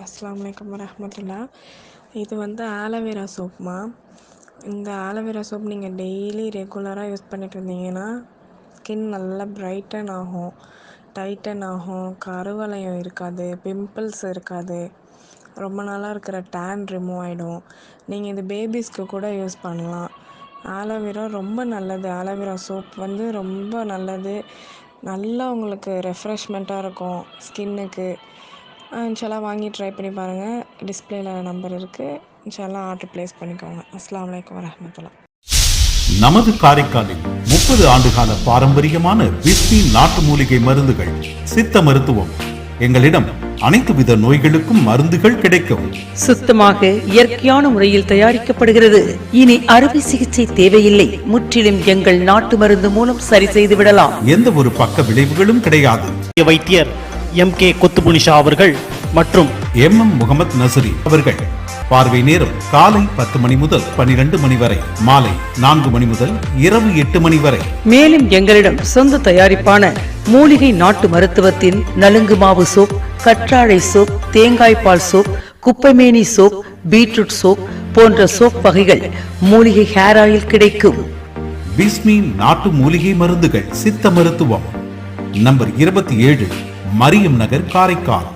அஸ்ஸலாமு அலைக்கும் வரஹ்மத்துல்லாஹ். இது ஆலோவேரா சோப்மா. இந்த ஆலோவேரா சோப் நீங்கள் டெய்லி ரெகுலராக யூஸ் பண்ணிட்டு இருந்தீங்கன்னா ஸ்கின் நல்லா பிரைட்டன் ஆகும், டைட்டன் ஆகும், கருவளையம் இருக்காது, பிம்பிள்ஸ் இருக்காது, ரொம்ப நாளாக இருக்கிற டேன் ரிமூவ் ஆகிடும். நீங்கள் இது பேபிஸ்க்கு கூட யூஸ் பண்ணலாம். ஆலோவேரா ரொம்ப நல்லது. ஆலோவேரா சோப் ரொம்ப நல்லது. நல்லா உங்களுக்கு ரெஃப்ரெஷ்மெண்ட்டாக இருக்கும் ஸ்கின்னுக்கு. இன்ஷால்லா வாங்கி ட்ரை பண்ணி பாருங்கள். டிஸ்பிளேல நம்பர் இருக்குது. இன்ஷால்லா ஆர்டர் ப்ளேஸ் பண்ணிக்கோங்க. அஸ்ஸலாமு அலைக்கும் வரஹ்மத்துல்லாஹ். நமது காரைக்காலில் 30 ஆண்டுகால பாரம்பரியமான பிஸ்மி நாட்டு மூலிகை மருந்துகள், சித்த மருத்துவம். எங்களிடம் அனைத்து வித நோய்களுக்கும் மருந்துகள் கிடைக்கும். சுத்தமாக இயற்கையான முறையில் தயாரிக்கப்படுகிறது. இனி அறுவை சிகிச்சை தேவையில்லை. முற்றிலும் எங்கள் நாட்டு மருந்து மூலம் சரி செய்து விடலாம். எந்த ஒரு பக்க விளைவுகளும் கிடையாது. வைத்தியர் MK குத்துபுனிஷா அவர்கள் மற்றும் MM முகமது நசரி அவர்கள். பார்வை நேரம் காலை 10 மணி முதல் 12 மணி வரை, மாலை 4 மணி முதல் இரவு 8 மணி வரை. மேலும் எங்களிடம் சொந்த தயாரிப்பான மூலிகை நாட்டு மருத்துவத்தின் நலுங்கு மாவு சோப், கற்றாழை சோப், தேங்காய் பால் சோப், குப்பைமேனி சோப், பீட்ரூட் சோப் போன்ற சோப் வகைகள், மூலிகை ஹேர் ஆயில் கிடைக்கும். பிஸ்மி நாட்டு மூலிகை மருந்துகள், சித்த மருத்துவம். நம்பர் 27, மரியம் நகர், காரைக்கால்.